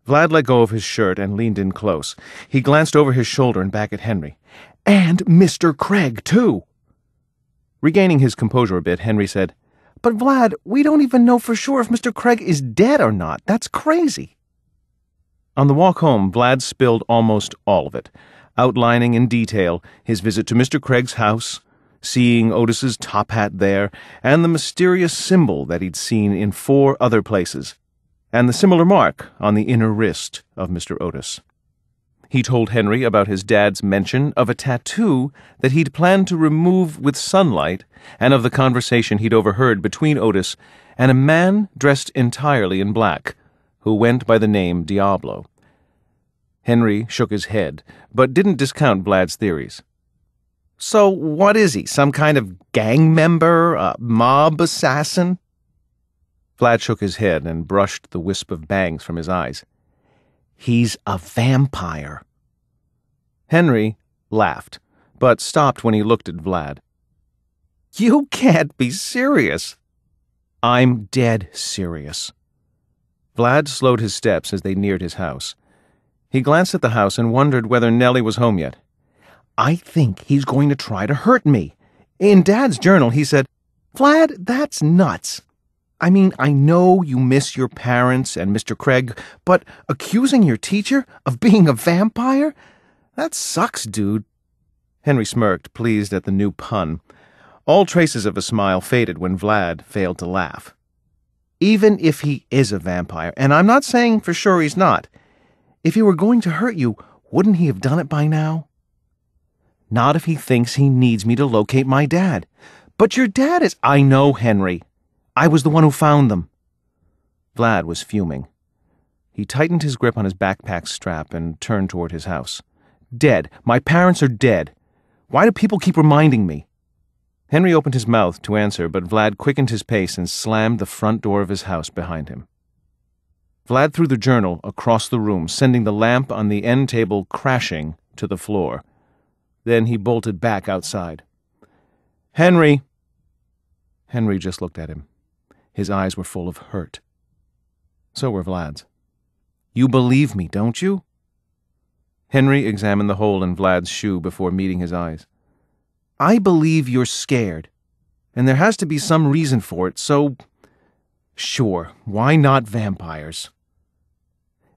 Vlad let go of his shirt and leaned in close. He glanced over his shoulder and back at Henry. "And Mr. Craig, too." Regaining his composure a bit, Henry said, "But Vlad, we don't even know for sure if Mr. Craig is dead or not. That's crazy." On the walk home, Vlad spilled almost all of it, outlining in detail his visit to Mr. Craig's house, seeing Otis's top hat there, and the mysterious symbol that he'd seen in 4 other places, and the similar mark on the inner wrist of Mr. Otis. He told Henry about his dad's mention of a tattoo that he'd planned to remove with sunlight, and of the conversation he'd overheard between Otis and a man dressed entirely in black, who went by the name Diablo. Henry shook his head, but didn't discount Vlad's theories. "So what is he, some kind of gang member, a mob assassin?" Vlad shook his head and brushed the wisp of bangs from his eyes. "He's a vampire." Henry laughed, but stopped when he looked at Vlad. "You can't be serious." "I'm dead serious." Vlad slowed his steps as they neared his house. He glanced at the house and wondered whether Nellie was home yet. "I think he's going to try to hurt me. In Dad's journal, he said, 'Vlad, that's nuts. I mean, I know you miss your parents and Mr. Craig, but accusing your teacher of being a vampire? That sucks, dude.'" Henry smirked, pleased at the new pun. All traces of a smile faded when Vlad failed to laugh. "Even if he is a vampire, and I'm not saying for sure he's not, if he were going to hurt you, wouldn't he have done it by now?" "Not if he thinks he needs me to locate my dad." "But your dad is—" "I know, Henry. I was the one who found them." Vlad was fuming. He tightened his grip on his backpack strap and turned toward his house. "Dead. My parents are dead. Why do people keep reminding me?" Henry opened his mouth to answer, but Vlad quickened his pace and slammed the front door of his house behind him. Vlad threw the journal across the room, sending the lamp on the end table crashing to the floor. Then he bolted back outside. "Henry!" Henry just looked at him. His eyes were full of hurt. So were Vlad's. "You believe me, don't you?" Henry examined the hole in Vlad's shoe before meeting his eyes. "I believe you're scared, and there has to be some reason for it, so... Sure, why not vampires?"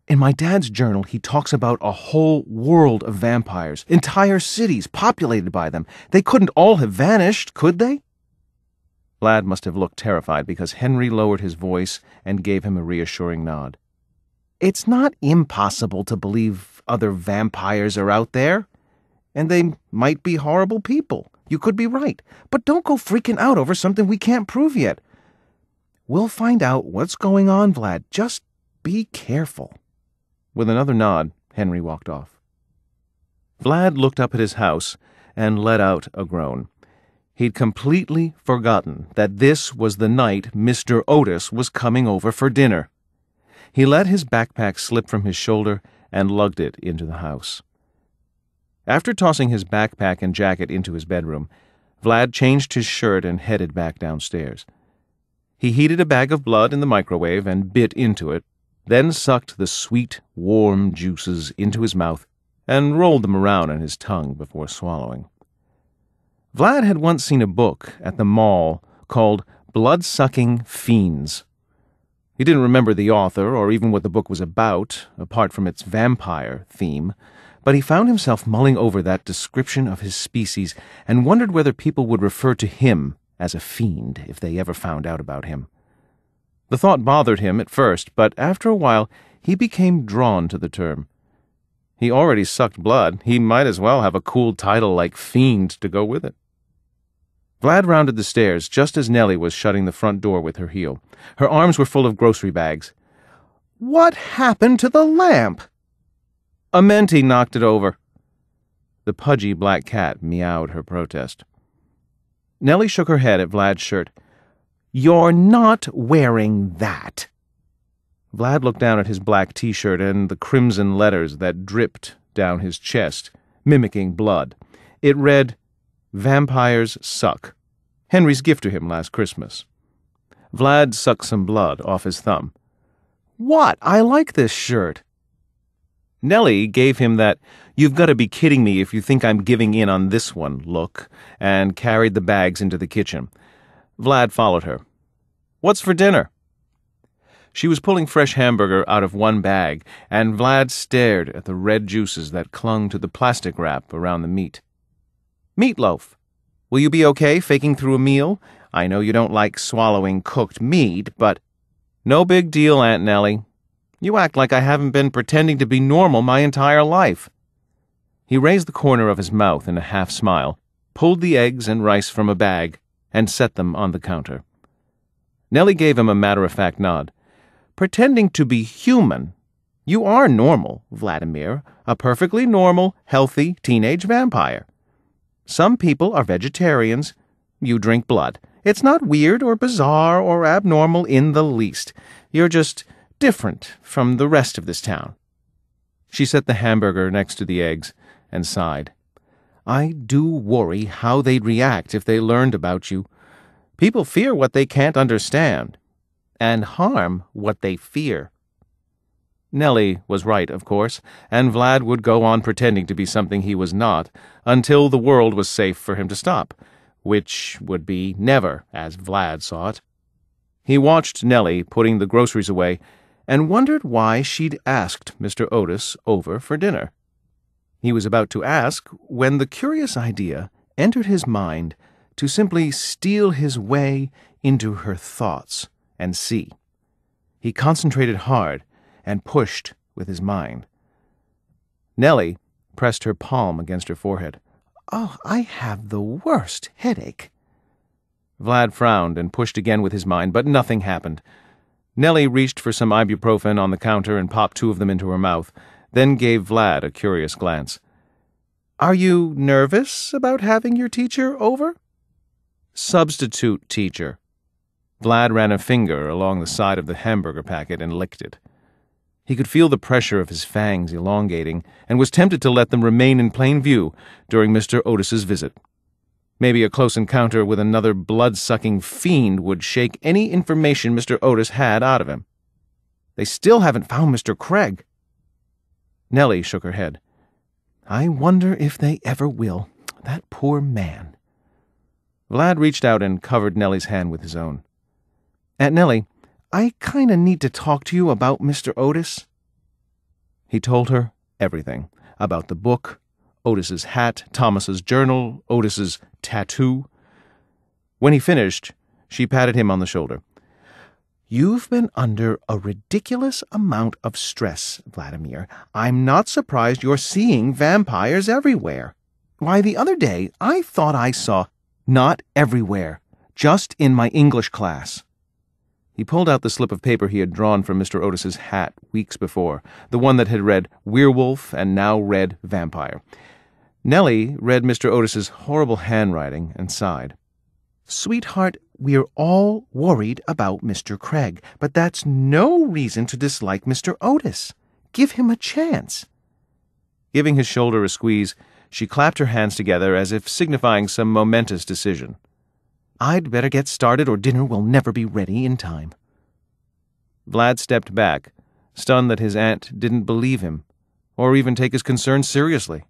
"In my dad's journal, he talks about a whole world of vampires, entire cities populated by them. They couldn't all have vanished, could they?" Vlad must have looked terrified because Henry lowered his voice and gave him a reassuring nod. "It's not impossible to believe other vampires are out there, and they might be horrible people. You could be right, but don't go freaking out over something we can't prove yet. We'll find out what's going on, Vlad. Just be careful." With another nod, Henry walked off. Vlad looked up at his house and let out a groan. He'd completely forgotten that this was the night Mr. Otis was coming over for dinner. He let his backpack slip from his shoulder and lugged it into the house. After tossing his backpack and jacket into his bedroom, Vlad changed his shirt and headed back downstairs. He heated a bag of blood in the microwave and bit into it, then sucked the sweet, warm juices into his mouth and rolled them around on his tongue before swallowing. Vlad had once seen a book at the mall called Blood-Sucking Fiends. He didn't remember the author or even what the book was about, apart from its vampire theme, but he found himself mulling over that description of his species and wondered whether people would refer to him as a fiend if they ever found out about him. The thought bothered him at first, but after a while he became drawn to the term. He already sucked blood. He might as well have a cool title like Fiend to go with it. Vlad rounded the stairs just as Nellie was shutting the front door with her heel. Her arms were full of grocery bags. "What happened to the lamp?" "A mentee knocked it over." The pudgy black cat meowed her protest. Nellie shook her head at Vlad's shirt. "You're not wearing that." Vlad looked down at his black t-shirt and the crimson letters that dripped down his chest, mimicking blood. It read, "Vampires suck. Henry's gift to him last Christmas." Vlad sucked some blood off his thumb. "What? I like this shirt." Nellie gave him that "you've got to be kidding me if you think I'm giving in on this one" look, and carried the bags into the kitchen. Vlad followed her. "What's for dinner?" She was pulling fresh hamburger out of one bag, and Vlad stared at the red juices that clung to the plastic wrap around the meat. "Meatloaf. Will you be okay faking through a meal? I know you don't like swallowing cooked meat, but—" "No big deal, Aunt Nellie. You act like I haven't been pretending to be normal my entire life." He raised the corner of his mouth in a half-smile, pulled the eggs and rice from a bag, and set them on the counter. Nellie gave him a matter-of-fact nod. "Pretending to be human? You are normal, Vladimir, a perfectly normal, healthy teenage vampire. Some people are vegetarians. You drink blood. It's not weird or bizarre or abnormal in the least. You're just different from the rest of this town." She set the hamburger next to the eggs and sighed. "I do worry how they'd react if they learned about you. People fear what they can't understand, and harm what they fear." Nellie was right, of course, and Vlad would go on pretending to be something he was not until the world was safe for him to stop, which would be never, as Vlad saw it. He watched Nellie putting the groceries away and wondered why she'd asked Mr. Otis over for dinner. He was about to ask when the curious idea entered his mind to simply steal his way into her thoughts and see. He concentrated hard and pushed with his mind. Nellie pressed her palm against her forehead. "Oh, I have the worst headache." Vlad frowned and pushed again with his mind, but nothing happened. Nellie reached for some ibuprofen on the counter and popped 2 of them into her mouth, then gave Vlad a curious glance. "Are you nervous about having your teacher over?" "Substitute teacher." Vlad ran a finger along the side of the hamburger packet and licked it. He could feel the pressure of his fangs elongating, and was tempted to let them remain in plain view during Mr. Otis's visit. Maybe a close encounter with another blood-sucking fiend would shake any information Mr. Otis had out of him. "They still haven't found Mr. Craig." Nellie shook her head. "I wonder if they ever will. That poor man." Vlad reached out and covered Nellie's hand with his own. "Aunt Nellie, I kinda need to talk to you about Mr. Otis." He told her everything about the book, Otis's hat, Thomas's journal, Otis's tattoo. When he finished, she patted him on the shoulder. "You've been under a ridiculous amount of stress, Vladimir. I'm not surprised you're seeing vampires everywhere. Why, the other day I thought I saw—" "Not everywhere, just in my English class." He pulled out the slip of paper he had drawn from Mr. Otis's hat weeks before, the one that had read werewolf and now read vampire. Nellie read Mr. Otis's horrible handwriting and sighed. "Sweetheart, we're all worried about Mr. Craig, but that's no reason to dislike Mr. Otis. Give him a chance." Giving his shoulder a squeeze, she clapped her hands together as if signifying some momentous decision. "I'd better get started or dinner will never be ready in time." Vlad stepped back, stunned that his aunt didn't believe him, or even take his concerns seriously.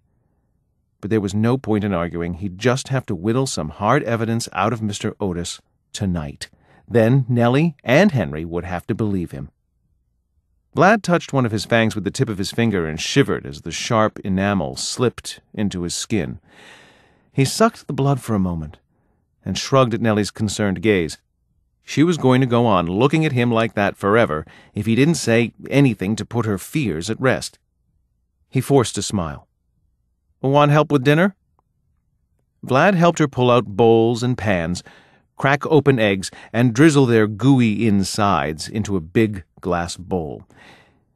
But there was no point in arguing. He'd just have to whittle some hard evidence out of Mr. Otis tonight. Then Nellie and Henry would have to believe him. Vlad touched one of his fangs with the tip of his finger and shivered as the sharp enamel slipped into his skin. He sucked the blood for a moment and shrugged at Nellie's concerned gaze. She was going to go on looking at him like that forever if he didn't say anything to put her fears at rest. He forced a smile. "Want help with dinner?" Vlad helped her pull out bowls and pans, crack open eggs, and drizzle their gooey insides into a big glass bowl.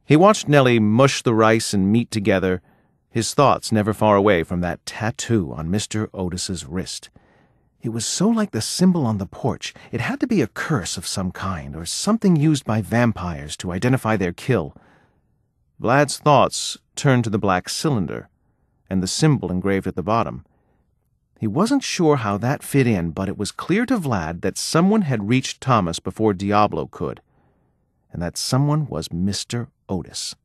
He watched Nellie mush the rice and meat together, his thoughts never far away from that tattoo on Mr. Otis's wrist. It was so like the symbol on the porch. It had to be a curse of some kind, or something used by vampires to identify their kill. Vlad's thoughts turned to the black cylinder and the symbol engraved at the bottom. He wasn't sure how that fit in, but it was clear to Vlad that someone had reached Thomas before Diablo could, and that someone was Mr. Otis.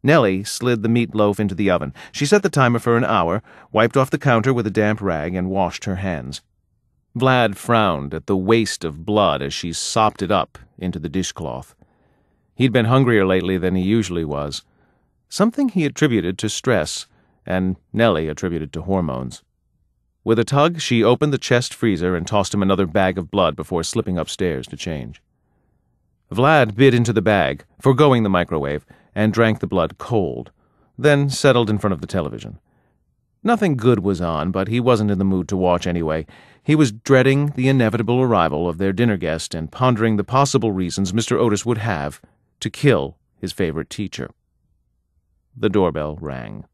Nellie slid the meatloaf into the oven. She set the timer for an hour, wiped off the counter with a damp rag, and washed her hands. Vlad frowned at the waste of blood as she sopped it up into the dishcloth. He'd been hungrier lately than he usually was, something he attributed to stress, and Nellie attributed to hormones. With a tug, she opened the chest freezer and tossed him another bag of blood before slipping upstairs to change. Vlad bit into the bag, foregoing the microwave, and drank the blood cold, then settled in front of the television. Nothing good was on, but he wasn't in the mood to watch anyway. He was dreading the inevitable arrival of their dinner guest and pondering the possible reasons Mr. Otis would have to kill his favorite teacher. The doorbell rang.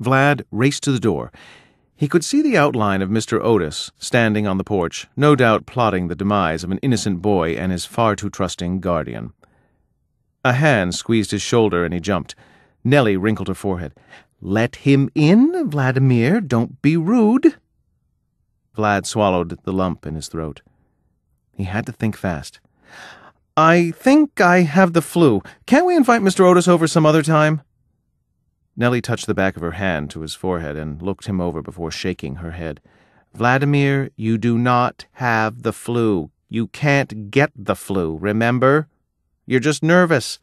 Vlad raced to the door. He could see the outline of Mr. Otis standing on the porch, no doubt plotting the demise of an innocent boy and his far too trusting guardian. A hand squeezed his shoulder and he jumped. Nellie wrinkled her forehead. "Let him in, Vladimir. Don't be rude." Vlad swallowed the lump in his throat. He had to think fast. "I think I have the flu. Can't we invite Mr. Otis over some other time?" Nellie touched the back of her hand to his forehead and looked him over before shaking her head. "Vladimir, you do not have the flu. You can't get the flu, remember? You're just nervous.